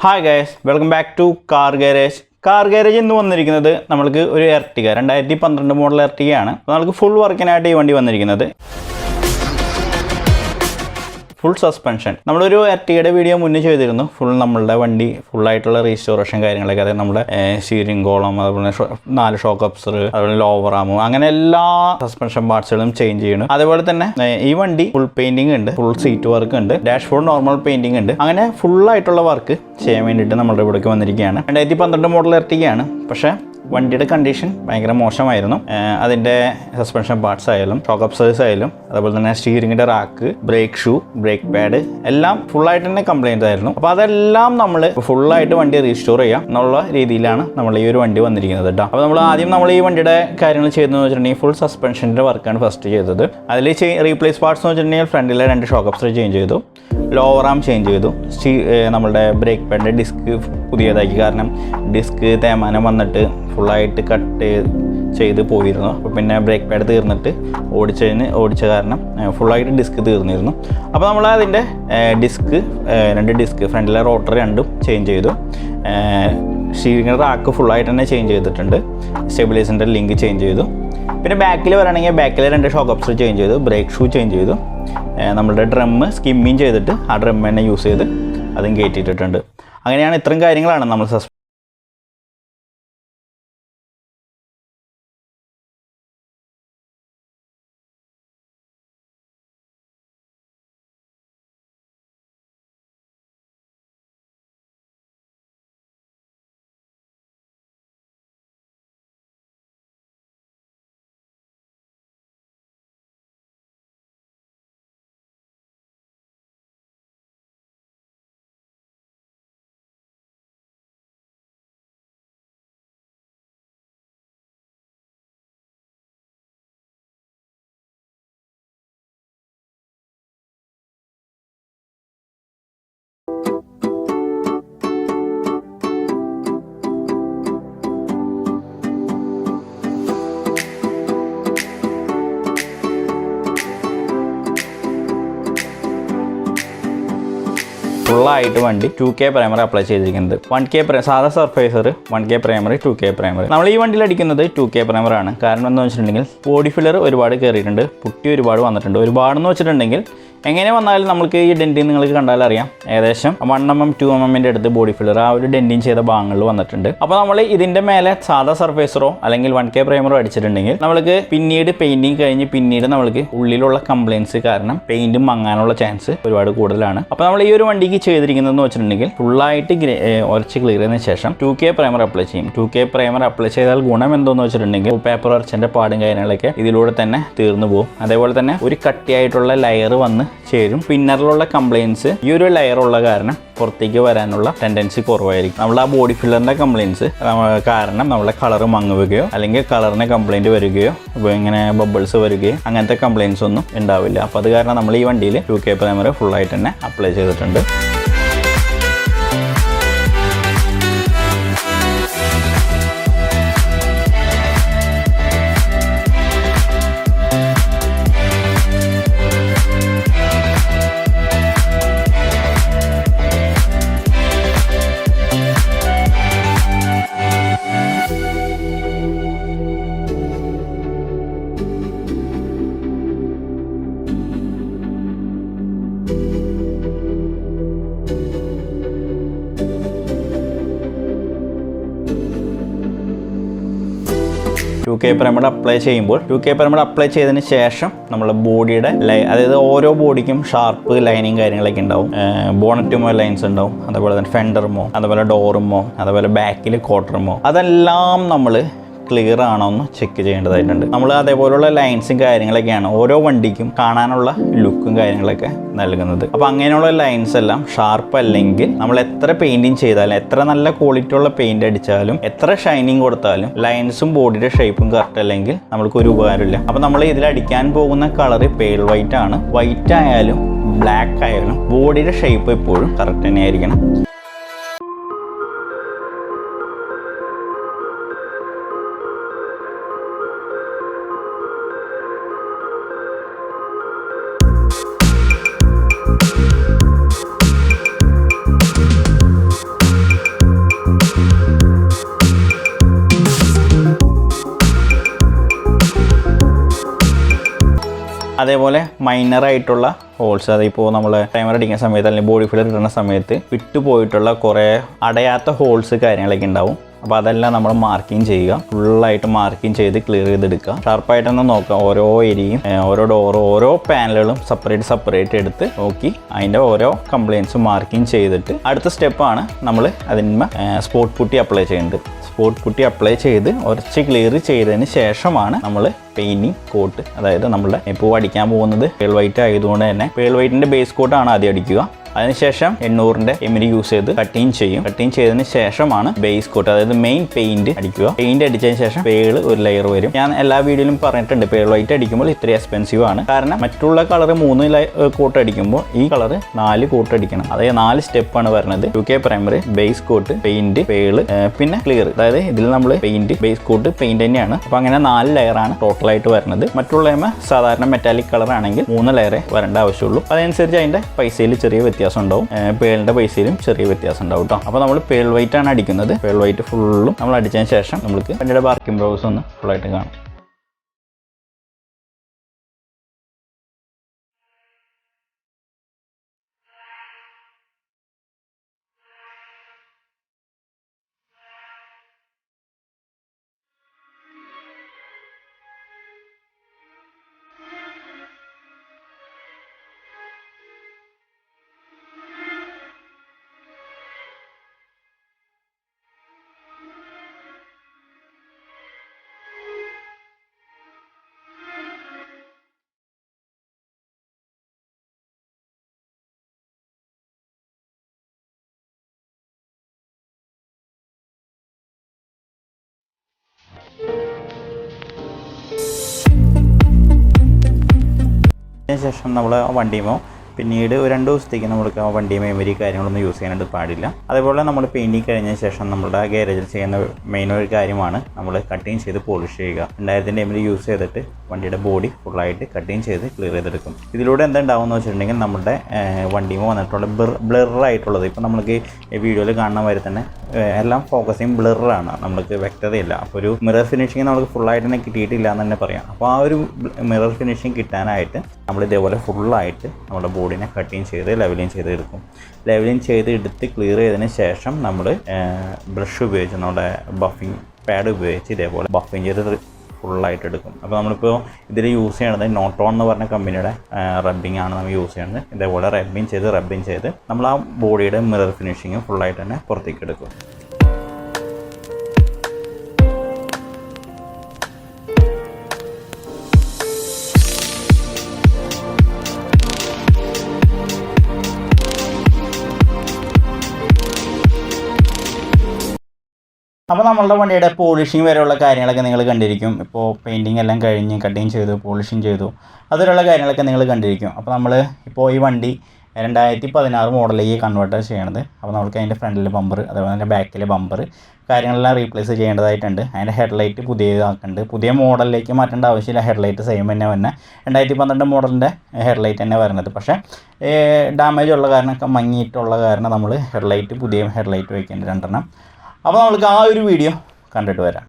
Hi guys, welcome back to Car Garage. Car Garage in വന്നിരിക്കുന്നത് നമുക്ക് ഒരു ERTIGA 2012 model ERTIGA ആണ്. നമുക്ക് ഫുൾ വർക്കിനായിട്ട് ഈ വണ്ടി വന്നിരിക്കുന്നത്. Full suspension. We have a video full full restoration steering column, 4 shock absorbers, lower arm, suspension parts change. This full painting and full seat work and dashboard normal painting and full work. model വണ്ടിയുടെ condition ഭയങ്കര മോശമായിരുന്നു. അതിന്റെ suspension parts ആയാലും shock absorbers ആയാലും അതുപോലെ തന്നെ സ്റ്റിയറിംഗിന്റെ rack, brake shoe, brake pad എല്ലാം ഫുൾ ആയിട്ട് തന്നെ കംപ്ലൈന്റ് ആയിരുന്നു. അപ്പോൾ അതെല്ലാം നമ്മൾ ഫുൾ ആയിട്ട് വണ്ടി റീസ്റ്റോർ ചെയ്യാം എന്നുള്ള രീതിയിലാണ് നമ്മൾ ഈ ഒരു വണ്ടി വന്നിരിക്കുന്നത് കേട്ടോ. അപ്പോൾ നമ്മൾ ആദ്യം ഈ വണ്ടിയുടെ കാര്യങ്ങൾ ചെയ്തതെന്ന് വെച്ചിട്ടുണ്ടെങ്കിൽ ഫുൾ സസ്പെൻഷന്റെ വർക്കാണ് ഫസ്റ്റ് ചെയ്തത്. അതിൽ റീപ്ലേസ് പാർട്സ് എന്ന് വെച്ചിട്ടുണ്ടെങ്കിൽ ഫ്രണ്ടിലെ 2 ഷോക്ക് അബ്സോർബർ ചേഞ്ച് ചെയ്തു, ലോവർ ആം ചേഞ്ച് ചെയ്തു, നമ്മുടെ ബ്രേക്ക് പാഡിന്റെ ഡിസ്ക് പുതിയതാക്കി. കാരണം ഡിസ്ക് തേമാനം വന്നിട്ട് ഫുള്ളായിട്ട് കട്ട് ചെയ്ത് പോയിരുന്നു. അപ്പോൾ പിന്നെ ബ്രേക്ക് പാഡ് തീർന്നിട്ട് ഓടിച്ച കാരണം ഫുള്ളായിട്ട് ഡിസ്ക് തീർന്നിരുന്നു. അപ്പോൾ നമ്മൾ അതിൻ്റെ രണ്ട് ഡിസ്ക് ഫ്രണ്ടിലെ റോട്ടർ രണ്ടും ചേഞ്ച് ചെയ്തു. സ്റ്റീറിംഗ് റാക്ക് ഫുള്ളായിട്ട് തന്നെ ചേഞ്ച് ചെയ്തിട്ടുണ്ട്. സ്റ്റെബിലൈസറിൻ്റെ ലിങ്ക് ചേഞ്ച് ചെയ്തു. പിന്നെ ബാക്കിൽ വരണമെങ്കിൽ ബാക്കിലെ 2 ഷോക്ക് അബ്സോർബർ ചേഞ്ച് ചെയ്തു, ബ്രേക്ക് ഷൂ ചേഞ്ച് ചെയ്തു. നമ്മളുടെ ഡ്രമ്മ് സ്കിമ്മിങ് ചെയ്തിട്ട് ആ ഡ്രമ്മ് തന്നെ യൂസ് ചെയ്ത് അതും കയറ്റിയിട്ടുണ്ട്. അങ്ങനെയാണ് ഇത്രയും കാര്യങ്ങളാണ് നമ്മൾ ഫുള്ളായിട്ട് വണ്ടി 2K പ്രൈമർ അപ്ലൈ ചെയ്തിരിക്കുന്നത്. 1K സാധാ surfacer, 1K primary, 2K primary. നമ്മൾ ഈ വണ്ടിയിൽ അടിക്കുന്നത് 2K പ്രൈമർ ആണ്. കാരണം എന്താണെന്ന് വെച്ചിട്ടുണ്ടെങ്കിൽ ബോഡി ഫില്ലർ ഒരുപാട് കയറിയിട്ടുണ്ട്, പുട്ടി ഒരുപാട് വന്നിട്ടുണ്ട്. ഒരുപാടെന്ന് വെച്ചിട്ടുണ്ടെങ്കിൽ എങ്ങനെ വന്നാലും നമുക്ക് ഈ ഡെൻറ്റിങ് നിങ്ങൾക്ക് കണ്ടാൽ അറിയാം, ഏകദേശം 1mm 2mm അടുത്ത് ബോഡി ഫില്ലർ ആ ഒരു ഡെൻറ്റിങ് ചെയ്ത ഭാഗങ്ങളിൽ വന്നിട്ടുണ്ട്. അപ്പോൾ നമ്മൾ ഇതിൻ്റെ മേലെ സാധാ സർഫേസറോ അല്ലെങ്കിൽ 1K പ്രൈമറോ അടിച്ചിട്ടുണ്ടെങ്കിൽ നമ്മൾക്ക് പിന്നീട് പെയിൻറ്റിങ് കഴിഞ്ഞ് പിന്നീട് നമ്മൾക്ക് ഉള്ളിലുള്ള കംപ്ലയിൻസ് കാരണം പെയിൻറ്റും മങ്ങാനുള്ള ചാൻസ് ഒരുപാട് കൂടുതലാണ്. അപ്പോൾ നമ്മൾ ഈ ഒരു വണ്ടിക്ക് ചെയ്തിരിക്കുന്നതെന്ന് വെച്ചിട്ടുണ്ടെങ്കിൽ ഫുള്ളായിട്ട് ഉരച്ച് ക്ലിയർ ചെയ്തതിന് ശേഷം 2K പ്രൈമർ അപ്ലൈ ചെയ്യും. 2K പ്രൈമർ അപ്ലൈ ചെയ്താൽ ഗുണം എന്തോന്ന് വെച്ചിട്ടുണ്ടെങ്കിൽ പേപ്പർ ഉരച്ചതിൻ്റെ പാടും കാര്യങ്ങളൊക്കെ ഇതിലൂടെ തന്നെ തീർന്നു പോകും. അതേപോലെ തന്നെ ഒരു കട്ടിയായിട്ടുള്ള ലെയർ വന്ന് ചേരും. പിന്നറിലുള്ള കംപ്ലയിൻസ് ഈ ഒരു ലെയർ ഉള്ള കാരണം പുറത്തേക്ക് വരാനുള്ള ടെൻഡൻസി കുറവായിരിക്കും. നമ്മൾ ആ ബോഡി ഫില്ലറിൻ്റെ കംപ്ലയിൻസ് കാരണം നമ്മളെ കളർ മങ്ങുകയോ അല്ലെങ്കിൽ കളറിന് കംപ്ലയിൻറ്റ് വരികയോ ഇപ്പോൾ ഇങ്ങനെ ബബിൾസ് വരികയോ അങ്ങനത്തെ കംപ്ലയിൻസ് ഒന്നും ഉണ്ടാവില്ല. അപ്പോൾ അത് കാരണം നമ്മൾ ഈ വണ്ടിയിൽ 2K പ്രൈമർ ഫുള്ളായിട്ട് തന്നെ അപ്ലൈ ചെയ്തിട്ടുണ്ട്. ടു കെ പ്രൈമർ അപ്ലൈ ചെയ്യുമ്പോൾ 2K പ്രൈമർ അപ്ലൈ ചെയ്തതിന് ശേഷം നമ്മൾ ബോഡിയുടെ അതായത് ഓരോ ബോഡിക്കും ഷാർപ്പ് ലൈനിങ് കാര്യങ്ങളൊക്കെ ഉണ്ടാവും. ബോണറ്റുമോ ലൈൻസ് ഉണ്ടാവും, അതുപോലെ തന്നെ ഫെൻഡറുമോ, അതുപോലെ ഡോറുമോ, അതുപോലെ ബാക്കിൽ ക്വാർട്ടറുമോ, അതെല്ലാം നമ്മൾ ക്ലിയർ ആണോ എന്ന് ചെക്ക് ചെയ്യേണ്ടതായിട്ടുണ്ട്. നമ്മൾ അതേപോലുള്ള ലൈൻസും കാര്യങ്ങളൊക്കെയാണ് ഓരോ വണ്ടിക്കും കാണാനുള്ള ലുക്കും കാര്യങ്ങളൊക്കെ നൽകുന്നത്. അപ്പോൾ അങ്ങനെയുള്ള ലൈൻസ് എല്ലാം ഷാർപ്പ് അല്ലെങ്കിൽ നമ്മൾ എത്ര പെയിൻറ്റിങ് ചെയ്താലും, എത്ര നല്ല ക്വാളിറ്റി ഉള്ള പെയിൻറ് അടിച്ചാലും, എത്ര ഷൈനിങ് കൊടുത്താലും ലൈൻസും ബോഡിയുടെ ഷേപ്പും കറക്റ്റ് അല്ലെങ്കിൽ നമ്മൾക്ക് ഒരു ഉപകാരമില്ല. അപ്പോൾ നമ്മൾ ഇതിൽ അടിക്കാൻ പോകുന്ന കളർ പേൾ വൈറ്റ് ആണ്. വൈറ്റ് ആയാലും ബ്ലാക്ക് ആയാലും ബോഡിയുടെ ഷേപ്പ് എപ്പോഴും കറക്റ്റ് തന്നെ ആയിരിക്കണം. അതേപോലെ മൈനറായിട്ടുള്ള ഹോൾസ്, അതിപ്പോൾ നമ്മൾ ടൈമർ അടിക്കുന്ന സമയത്ത് അല്ലെങ്കിൽ ബോഡി ഫില്ലർ ഇടുന്ന സമയത്ത് വിട്ടുപോയിട്ടുള്ള കുറേ അടയാത്ത ഹോൾസ് കാര്യങ്ങളൊക്കെ ഉണ്ടാവും. അപ്പോൾ അതെല്ലാം നമ്മൾ മാർക്കിങ് ചെയ്യുക, ഫുള്ളായിട്ട് മാർക്കിങ് ചെയ്ത് ക്ലിയർ ചെയ്തെടുക്കുക. ഷാർപ്പായിട്ടൊന്ന് നോക്കുക, ഓരോ ഏരിയയും ഓരോ ഡോറും ഓരോ പാനലുകളും സെപ്പറേറ്റ് എടുത്ത് നോക്കി അതിൻ്റെ ഓരോ കംപ്ലയിൻസും മാർക്കിങ് ചെയ്തിട്ട് അടുത്ത സ്റ്റെപ്പാണ് നമ്മൾ അതിന്മേ സ്പോട്ട് പുട്ടി അപ്ലൈ ചെയ്യേണ്ടത്. സ്പോട്ട് പുട്ടി അപ്ലൈ ചെയ്ത് ഉരച്ച് ക്ലിയർ ചെയ്തതിന് ശേഷമാണ് നമ്മൾ പെയിൻറ്റിങ് കോട്ട്, അതായത് നമ്മളുടെ ഇപ്പോൾ അടിക്കാൻ പോകുന്നത് പേൾ വൈറ്റ് ആയതുകൊണ്ട് തന്നെ പേൾ വൈറ്റിൻ്റെ ബേസ് കോട്ടാണ് ആദ്യം അടിക്കുക. അതിനുശേഷം 800-ന്റെ എമിരി യൂസ് ചെയ്ത് കട്ടിങ് ചെയ്യും. കട്ടിങ് ചെയ്തതിന് ശേഷമാണ് ബേസ് കോട്ട്, അതായത് മെയിൻ പെയിന്റ് അടിക്കുക. പെയിന്റ് അടിച്ചതിന് ശേഷം പേള് ഒരു ലെയർ വരും. ഞാൻ എല്ലാ വീഡിയോയിലും പറഞ്ഞിട്ടുണ്ട്, പേൾ വൈറ്റ് അടിക്കുമ്പോൾ ഇത്ര എക്സ്പെൻസീവ് ആണ്. കാരണം മറ്റുള്ള കളർ 3 കോട്ട് അടിക്കുമ്പോൾ ഈ കളർ 4 കോട്ട് അടിക്കണം. അതായത് 4 സ്റ്റെപ്പാണ് വരുന്നത്. 2K primary, base coat, paint, pearl, പിന്നെ ക്ലിയർ. അതായത് ഇതിൽ നമ്മൾ പെയിന്റ്, ബേസ് കോട്ട്, പെയിന്റ് തന്നെയാണ്. അപ്പോൾ അങ്ങനെ 4 ലെയറാണ് ടോട്ടലായിട്ട് വരുന്നത്. മറ്റുള്ള സാധാരണ മെറ്റാലിക് കളർ ആണെങ്കിൽ 3 ലെയറേ വരേണ്ട ആവശ്യമുള്ളൂ. അതനുസരിച്ച് അതിൻ്റെ പൈസയിൽ ചെറിയ വ്യത്യാസം ഉണ്ടാവും. പേളിന്റെ പൈസയിലും ചെറിയ വ്യത്യാസം ഉണ്ടാവും കേട്ടോ. അപ്പോൾ നമ്മൾ പേൾ വൈറ്റ് ആണ് അടിക്കുന്നത്. പേൾ വൈറ്റ് ഫുള്ളും നമ്മൾ അടിച്ചതിന് ശേഷം നമുക്ക് വണ്ടിയുടെ പാർക്കിംഗ് ബ്രൗസ് ഒന്ന് ഫുള്ളായിട്ട് കാണാം. അതിനുശേഷം നമ്മൾ വണ്ടിയുമോ പിന്നീട് 2 ദിവസത്തേക്ക് നമ്മൾക്ക് ആ വണ്ടി മെമ്മറി കാര്യങ്ങളൊന്നും യൂസ് ചെയ്യാനായിട്ട് പാടില്ല. അതേപോലെ നമ്മൾ പെയിൻറ്റിങ് കഴിഞ്ഞതിന് ശേഷം നമ്മുടെ ഗാരേജിൽ ചെയ്യുന്ന മെയിൻ ഒരു കാര്യമാണ് നമ്മൾ കട്ടിങ് ചെയ്ത് പോളിഷ് ചെയ്യുക. 2000-ന്റെ എമിരി യൂസ് ചെയ്തിട്ട് വണ്ടിയുടെ ബോഡി ഫുള്ളായിട്ട് കട്ടിങ് ചെയ്ത് ക്ലിയർ ചെയ്തെടുക്കും. ഇതിലൂടെ എന്താ ഉണ്ടാവുമെന്ന് വെച്ചിട്ടുണ്ടെങ്കിൽ നമ്മുടെ വണ്ടിയുമോ വന്നിട്ടുള്ള ബ്ലറായിട്ടുള്ളത്, ഇപ്പോൾ നമുക്ക് ഈ വീഡിയോയിൽ കാണുന്ന മാതിരി തന്നെ എല്ലാം ഫോക്കസിങ് ബ്ലറാണ്, നമ്മൾക്ക് വ്യക്തതയില്ല. അപ്പോൾ ഒരു മിറർ ഫിനിഷിങ് നമുക്ക് ഫുള്ളായിട്ട് തന്നെ കിട്ടിയിട്ടില്ല എന്ന് തന്നെ പറയാം. അപ്പോൾ ആ ഒരു മിറർ ഫിനിഷിങ് കിട്ടാനായിട്ട് നമ്മൾ ഇതേപോലെ ഫുള്ളായിട്ട് നമ്മുടെ ബോഡിനെ കട്ടിങ് ചെയ്ത് ലെവലിങ് ചെയ്ത് എടുക്കും. ലെവലിങ് ചെയ്ത് എടുത്ത് ക്ലിയർ ചെയ്തതിന് ശേഷം നമ്മൾ ബ്രഷ് ഉപയോഗിച്ച് നമ്മുടെ ബഫിങ് പാഡ് ഉപയോഗിച്ച് ഇതേപോലെ ബഫിങ് ചെയ്ത് ഫുള്ളായിട്ട് എടുക്കും. അപ്പോൾ നമ്മളിപ്പോൾ ഇതിൽ യൂസ് ചെയ്യണത് നോട്ടോൺ എന്ന് പറഞ്ഞ കമ്പനിയുടെ റബ്ബിംഗ് ആണ് നമ്മൾ യൂസ് ചെയ്യുന്നത്. ഇതേപോലെ റബ്ബിങ് ചെയ്ത് നമ്മൾ ആ ബോഡിയുടെ മിറർ ഫിനിഷിങ് ഫുള്ളായിട്ട് തന്നെ പുറത്തേക്ക് എടുക്കും. അപ്പോൾ നമ്മളുടെ വണ്ടിയുടെ പോളിഷിങ് വരെയുള്ള കാര്യങ്ങളൊക്കെ നിങ്ങൾ കണ്ടിരിക്കും. ഇപ്പോൾ പെയിൻറ്റിങ് എല്ലാം കഴിഞ്ഞ് കട്ടിങ് ചെയ്തു, പോളിഷിങ് ചെയ്തു, അതിലുള്ള കാര്യങ്ങളൊക്കെ നിങ്ങൾ കണ്ടിരിക്കും. അപ്പോൾ നമ്മൾ ഇപ്പോൾ ഈ വണ്ടി 2016 മോഡലിലേക്ക് കൺവേർട്ട് ചെയ്യണത്. അപ്പോൾ നമുക്ക് അതിൻ്റെ ഫ്രണ്ടിലെ ബമ്പർ, അതേപോലെ തന്നെ ബാക്കിലെ ബമ്പർ കാര്യങ്ങളെല്ലാം റീപ്ലേസ് ചെയ്യേണ്ടതായിട്ടുണ്ട്. അതിൻ്റെ ഹെഡ്ലൈറ്റ് പുതിയതാക്കുന്നുണ്ട്. പുതിയ മോഡലിലേക്ക് മാറ്റേണ്ട ആവശ്യമില്ല, ഹെഡ്ലൈറ്റ് സെയിം തന്നെ വന്നെ 2012 മോഡലിൻ്റെ ഹെഡ്ലൈറ്റ് തന്നെ വരുന്നത്. പക്ഷേ ഡാമേജ് ഉള്ള കാരണം, മങ്ങിയിട്ടുള്ള കാരണം നമ്മൾ പുതിയ ഹെഡ്ലൈറ്റ് വയ്ക്കേണ്ട 2 അപ്പോൾ നമ്മൾക്ക് ആ ഒരു വീഡിയോ കണ്ടിട്ട് വരാം.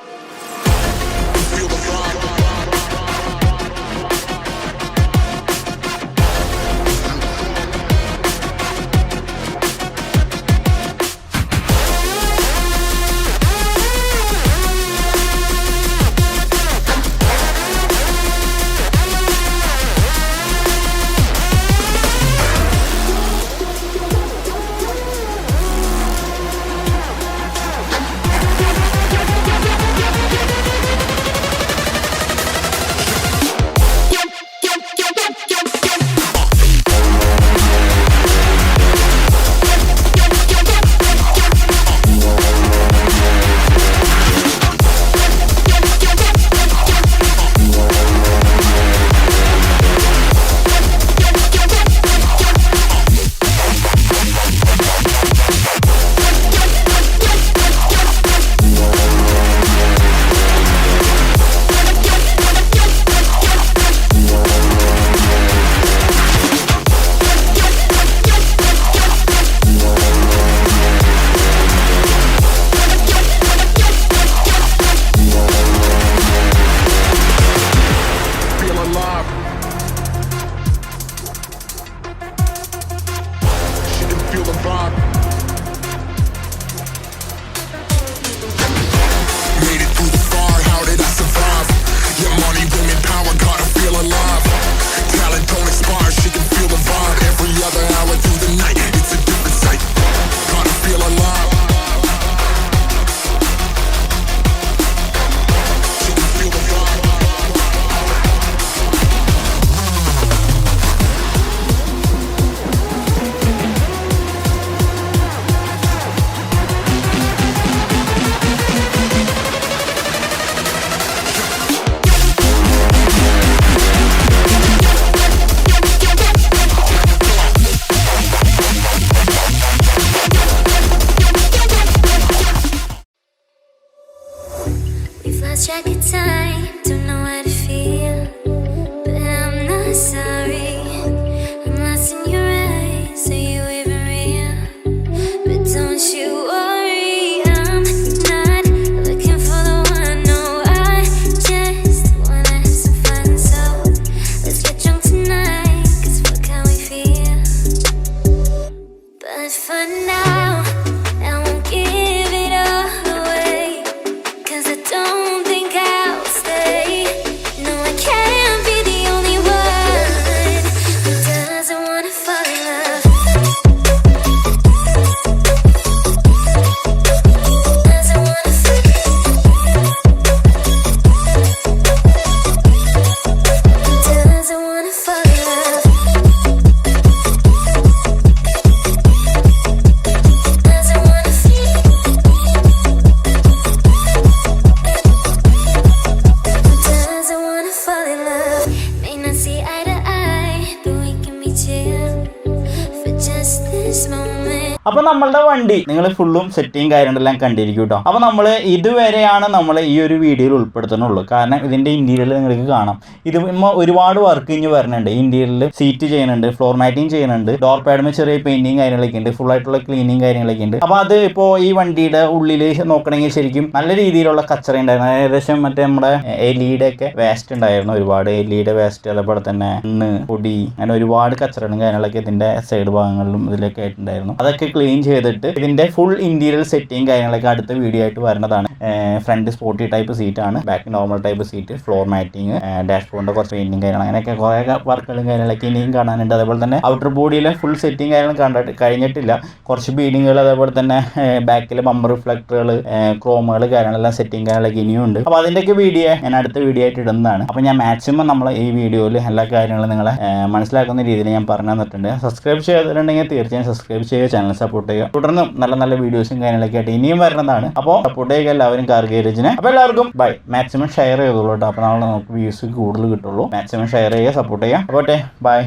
അപ്പോൾ നമ്മളുടെ വണ്ടി നിങ്ങൾ ഫുള്ളും സെറ്റിങ് കാര്യങ്ങളെല്ലാം കണ്ടിരിക്കും കേട്ടോ. അപ്പോൾ നമ്മൾ ഇതുവരെയാണ് നമ്മൾ ഈ ഒരു വീഡിയോയിൽ ഉൾപ്പെടുത്തുന്നുള്ളൂ. കാരണം ഇതിൻ്റെ ഇൻറ്റീരിയൽ നിങ്ങൾക്ക് കാണാം. ഇത് ഒരുപാട് വർക്ക് ഇനി വരുന്നുണ്ട്. ഇൻറ്റീരിയൽ സീറ്റ് ചെയ്യുന്നുണ്ട്, ഫ്ലോർ മാറ്റിങ് ചെയ്യുന്നുണ്ട്, ഡോർ പാഡിന് ചെറിയ പെയിൻറ്റിങ് കാര്യങ്ങളൊക്കെ ഉണ്ട്, ഫുൾ ആയിട്ടുള്ള ക്ലീനിങ് കാര്യങ്ങളൊക്കെ ഉണ്ട്. അപ്പോൾ അത് ഇപ്പോൾ ഈ വണ്ടിയുടെ ഉള്ളിൽ നോക്കണമെങ്കിൽ ശരിക്കും നല്ല രീതിയിലുള്ള കച്ചറ ഉണ്ടായിരുന്നു. ഏകദേശം മറ്റേ നമ്മുടെ എലിയുടെ ഒക്കെ വേസ്റ്റ് ഉണ്ടായിരുന്നു, ഒരുപാട് എലിയുടെ വേസ്റ്റ്, അതേപോലെ തന്നെ മണ്ണ്, പൊടി, അങ്ങനെ ഒരുപാട് കച്ചറകളും കാര്യങ്ങളൊക്കെ ഇതിൻ്റെ സൈഡ് ഭാഗങ്ങളിലും ഇതിലൊക്കെ ആയിട്ടുണ്ടായിരുന്നു. അതൊക്കെ ക്ലീൻ ചെയ്തിട്ട് ഇതിന്റെ ഫുൾ ഇന്റീരിയർ സെറ്റിംഗ് കാര്യങ്ങളൊക്കെ അടുത്ത വീഡിയോ ആയിട്ട് വരുന്നതാണ്. ഫ്രണ്ട് സ്പോർട്ടി ടൈപ്പ് സീറ്റ് ആണ്, back normal type seat, floor matting, ഡാഷ്ബോർഡിന്റെ കുറച്ച് പെയിന്റിങ് കാര്യങ്ങൾ, അങ്ങനെയൊക്കെ കുറെ വർക്കുകളും കാര്യങ്ങളൊക്കെ ഇനിയും കാണാനുണ്ട്. അതേപോലെ തന്നെ ഔട്ടർ ബോഡിയിലെ ഫുൾ സെറ്റിംഗ് കാര്യങ്ങൾ കഴിഞ്ഞിട്ടില്ല. കുറച്ച് ബീഡിങ്ങുകൾ, അതേപോലെ തന്നെ ബാക്കിലെ ബമ്പർ റിഫ്ലക്ടറുകൾ, ക്രോമുകൾ കാര്യങ്ങളെല്ലാം സെറ്റിംഗ് കാര്യങ്ങളൊക്കെ ഇനിയും ഉണ്ട്. അപ്പോൾ അതിൻ്റെയൊക്കെ വീഡിയോ ഞാൻ അടുത്ത വീഡിയോ ആയിട്ട് ഇടുന്നതാണ്. അപ്പോൾ ഞാൻ മാക്സിമം നമ്മൾ ഈ വീഡിയോയിൽ എല്ലാ കാര്യങ്ങളും നിങ്ങളെ മനസ്സിലാക്കുന്ന രീതിയിൽ ഞാൻ പറഞ്ഞു തന്നിട്ടുണ്ട്. സബ്സ്ക്രൈബ് ചെയ്തിട്ടുണ്ടെങ്കിൽ തീർച്ചയായും സബ്സ്ക്രൈബ് ചെയ്യുക, ചാനൽ സപ്പോർട്ട് ചെയ്യുക. തുടർന്നും നല്ല നല്ല വീഡിയോസും കാര്യങ്ങളൊക്കെ ആയിട്ട് ഇനിയും വരുന്നതാണ്. അപ്പോൾ സപ്പോർട്ട് ചെയ്യുക എല്ലാവരും കാർ ഗാരേജിനെ. അപ്പോൾ എല്ലാവർക്കും ബൈ. മാക്സിമം ഷെയർ ചെയ്തോളൂ കേട്ടോ. അപ്പോൾ നമുക്ക് വ്യൂസ് കൂടുതൽ കിട്ടുള്ളൂ. മാക്സിമം ഷെയർ ചെയ്യുക, സപ്പോർട്ട് ചെയ്യുക. അപ്പോൾ ബൈ.